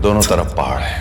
दोनों तरफ पहाड़ है।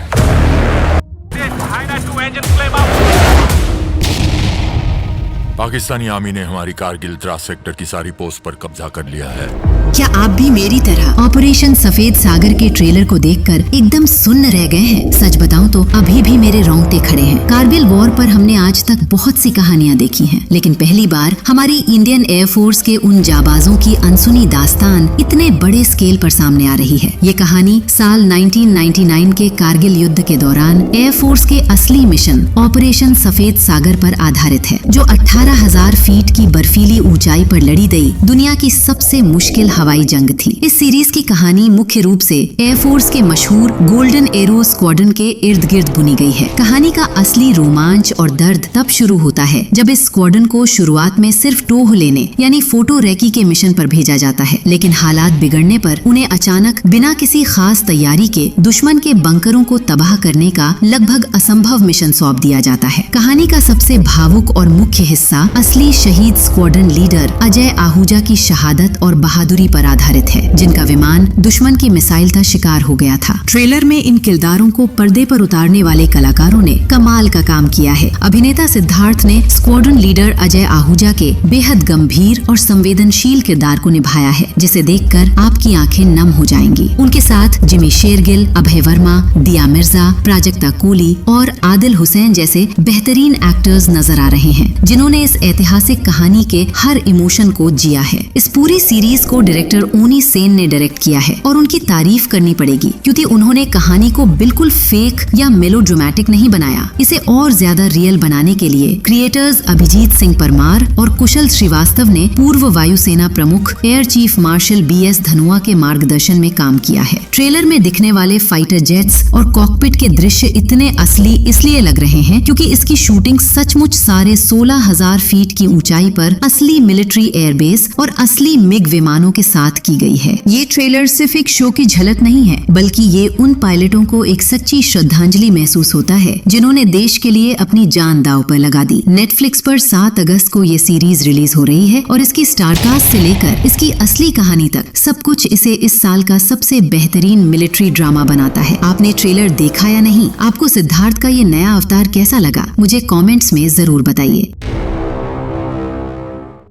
पाकिस्तानी आर्मी ने हमारी कारगिल द्रास सेक्टर की सारी पोस्ट पर कब्जा कर लिया है। क्या आप भी मेरी तरह ऑपरेशन सफेद सागर के ट्रेलर को देखकर एकदम सुन्न रह गए हैं? सच बताऊं तो अभी भी मेरे रोंगटे खड़े हैं। कारगिल वॉर पर हमने आज तक बहुत सी कहानियां देखी हैं, लेकिन पहली बार हमारी इंडियन एयरफोर्स के उन जाबाजों की अनसुनी दास्तान इतने बड़े स्केल पर सामने आ रही है। ये कहानी साल 1999 के कारगिल युद्ध के दौरान एयरफोर्स के असली मिशन ऑपरेशन सफेद सागर पर आधारित है, जो 18,000 फीट की बर्फीली ऊंचाई पर लड़ी गई दुनिया की सबसे मुश्किल हवाई जंग थी। इस सीरीज की कहानी मुख्य रूप से एयरफोर्स के मशहूर गोल्डन एरो स्क्वाड्रन के इर्द गिर्द बुनी गई है। कहानी का असली रोमांच और दर्द तब शुरू होता है जब इस स्क्वाड्रन को शुरुआत में सिर्फ टोह लेने यानी फोटो रेकी के मिशन पर भेजा जाता है, लेकिन हालात बिगड़ने पर उन्हें अचानक बिना किसी खास तैयारी के दुश्मन के बंकरों को तबाह करने का लगभग असंभव मिशन सौंप दिया जाता है। कहानी का सबसे भावुक और मुख्य हिस्सा असली शहीद स्क्वाड्रन लीडर अजय आहूजा की शहादत और बहादुरी पर आधारित है, जिनका विमान दुश्मन की मिसाइल का शिकार हो गया था। ट्रेलर में इन किरदारों को पर्दे पर उतारने वाले कलाकारों ने कमाल का काम किया है। अभिनेता सिद्धार्थ ने स्क्वाड्रन लीडर अजय आहूजा के बेहद गंभीर और संवेदनशील किरदार को निभाया है, जिसे देखकर आपकी आंखें नम हो जाएंगी। उनके साथ जिमी शेरगिल, अभय वर्मा, दिया मिर्जा, प्राजक्ता कूली और आदिल हुसैन जैसे बेहतरीन एक्टर्स नजर आ रहे हैं, जिन्होंने इस ऐतिहासिक कहानी के हर इमोशन को जिया है। इस पूरी सीरीज को डायरेक्टर ओनी सेन ने डायरेक्ट किया है और उनकी तारीफ करनी पड़ेगी, क्योंकि उन्होंने कहानी को बिल्कुल फेक या मेलोड्रामेटिक नहीं बनाया। इसे और ज्यादा रियल बनाने के लिए क्रिएटर्स अभिजीत सिंह परमार और कुशल श्रीवास्तव ने पूर्व वायुसेना प्रमुख एयर चीफ मार्शल BS धनुआ के मार्गदर्शन में काम किया है। ट्रेलर में दिखने वाले फाइटर जेट्स और कॉकपिट के दृश्य इतने असली इसलिए लग रहे हैं क्योंकि इसकी शूटिंग सचमुच सारे 16,000 फीट की ऊंचाई पर असली मिलिट्री एयरबेस और असली मिग विमानों के साथ की गई है। ये ट्रेलर सिर्फ एक शो की झलक नहीं है, बल्कि ये उन पायलटों को एक सच्ची श्रद्धांजलि महसूस होता है जिन्होंने देश के लिए अपनी जान दांव पर लगा दी। नेटफ्लिक्स पर 7 अगस्त को ये सीरीज रिलीज हो रही है और इसकी स्टारकास्ट से लेकर इसकी असली कहानी तक सब कुछ इसे इस साल का सबसे बेहतरीन मिलिट्री ड्रामा बनाता है। आपने ट्रेलर देखा या नहीं? आपको सिद्धार्थ का ये नया अवतार कैसा लगा? मुझे कमेंट्स में जरूर बताइए।